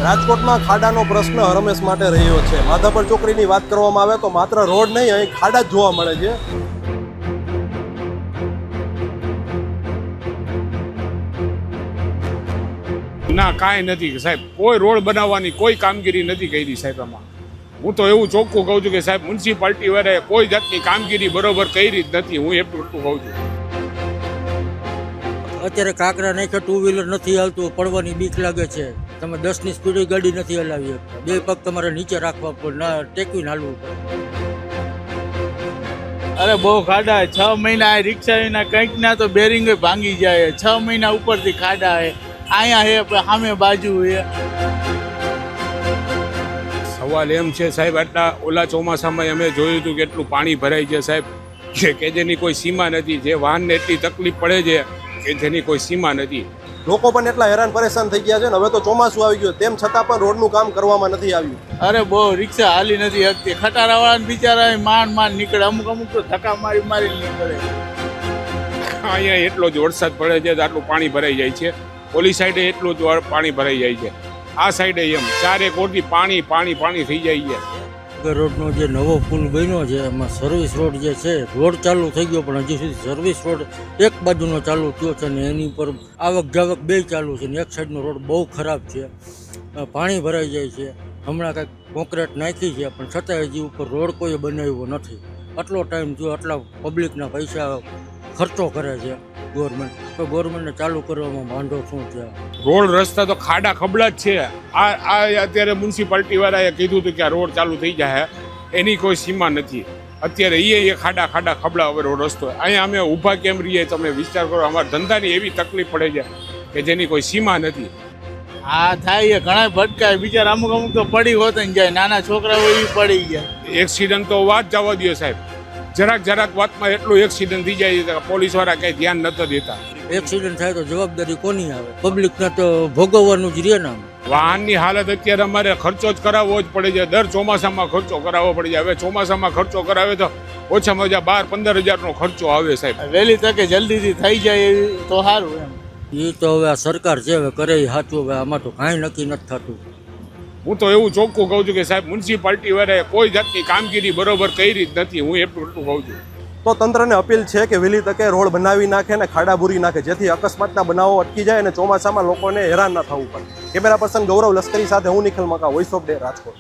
રાજકોટમાં ખાડાનો પ્રશ્ન હરમેશ માટે રહ્યો છે. માધાપર ચોકડીની વાત કરવામાં આવે તો માત્ર રોડ નહીં, અહીં ખાડા જ જોવા મળે છે. ના, કાંઈ નથી સાહેબ. કોઈ રોડ બનાવવાની કોઈ કામગીરી નથી કરી સાહેબ. આમાં હું તો એવું ચોખ્ખું કહું છું કે સાહેબ મ્યુનિસિપાલિટી વાળાએ કોઈ જાતની કામગીરી બરોબર કરી જ નથી. હું એટલું કહું છું. અત્યારે કાંકરા નાખ્યા, ટુ વ્હીલર નથી હાલતું, પડવાની બીક લાગે છે. તમે 10ની સ્પીડે ગાડી નથી હલાવી શકતા. બે પગ તમારે નીચે રાખવા પડે, ના ટેકવીને હાલવું પડે. અરે બહુ ખાડા. 6 મહિના રિક્ષાના કંઈક ના તો બેરિંગ ભાંગી જાય. 6 મહિના ઉપરથી ખાડા હે. અહીંયા હે સામે બાજુ હે. સવાલ એમ છે સાહેબ, આટલા ઓલા ચોમાસામાં અમે જોયું હતું કે એટલું પાણી ભરાય છે સાહેબ કે જેની કોઈ સીમા નથી. જે વાહનને એટલી તકલીફ પડે છે કે જેની કોઈ સીમા નથી. લોકો પણ એટલા હેરાન પરેશાન થઈ ગયા છે ને. હવે તો ચોમાસું આવી ગયું, તેમ છતાં પણ રોડનું કામ કરવામાં નથી આવ્યું. અરે બહુ રિક્ષા હાલી નથી શકતી. ખટારાવાળાને બિચારા માંડ નીકળે. અમુક તો ધક્કા મારી નીકળે. અહીંયા એટલો જ વરસાદ પડે છે તો આટલું પાણી ભરાઈ જાય છે. ઓલી સાઈડે એટલું જ પાણી ભરાઈ જાય છે. આ સાઈડે એમ ચારે કોરથી પાણી થઈ જાય છે. રોડનો જે નવો પુલ બન્યો છે એમાં સર્વિસ રોડ જે છે, રોડ ચાલુ થઈ ગયો પણ હજી સુધી સર્વિસ રોડ એક બાજુનો ચાલુ થયો છે ને એની ઉપર આવક જાવક બે ચાલુ છે ને એક સાઈડનો રોડ બહુ ખરાબ છે. પાણી ભરાઈ જાય છે. હમણાં કંઈક કોન્ક્રીટ નાખી છે પણ છતાં હજી ઉપર રોડ કોઈ બનાવ્યો નથી. આટલો ટાઈમ થયો, આટલા પબ્લિકના પૈસા ખર્ચો કરે છે ગવર્મેન્ટ, તો ગવર્મેન્ટને ચાલુ કરવામાં વાંધો શું છે? રોડ રસ્તા તો ખાડા ખબડા જ છે. આ અત્યારે મ્યુનિસિપાલિટી વાળાએ કીધું હતું કે આ રોડ ચાલુ થઈ જાય, એની કોઈ સીમા નથી. અત્યારે એ ખાડા ખબડા હવે રોડ રસ્તો. અહીંયા અમે ઊભા કેમ રહીએ તમે વિચાર કરો. અમારા ધંધાની એવી તકલીફ પડે છે કે જેની કોઈ સીમા નથી. હા થાય, ઘણા ભટકાય બિચારા. અમુક તો પડી હોત ને જાય. નાના છોકરાઓ એ પડી ગયા. એક્સિડન્ટ તો વાત જવા દો સાહેબ. જરાક વાતમાં એટલું એક્સિડન્ટ થઈ જાય છે પોલીસ વાળા કઈ ધ્યાન નતા દેતા. એક્સિડન્ટ થાય તો જવાબદારી કોની આવે? પબ્લિકને તો ભોગવવાનું જ રહે ને. વાહનની હાલત અત્યારે અમારે ખર્ચો જ કરાવવો જ પડે છે. દર ચોમાસામાં ખર્ચો કરાવવો પડે છે. હવે ચોમાસામાં ખર્ચો કરાવે તો ઓછામાં ઓછા 12-15 હજારનો ખર્ચો આવે સાહેબ. વહેલી તકે જલ્દીથી થઈ જાય તો સારું એમ. એ તો હવે આ સરકાર છે, હવે કરે એ સાચું. હવે આમાં તો કાંઈ નક્કી નથી થતું. હું તો એવું ચોખ્ખું કહું છું કે સાહેબ મ્યુનિસિપાલિટી વાળાએ કોઈ જાતની કામગીરી બરોબર કરી જ નથી. હું એટલું કહું છું. તો તંત્રને અપીલ છે કે વહેલી તકે રોડ બનાવી નાખે ને ખાડા ભૂરી નાખે, જેથી અકસ્માતના બનાવો અટકી જાય અને ચોમાસામાં લોકોને હેરાન ન થવું પડે. કેમેરા પર્સન ગૌરવ લશ્કરી સાથે હું Nikhil Maka, voice of day, Rajkot.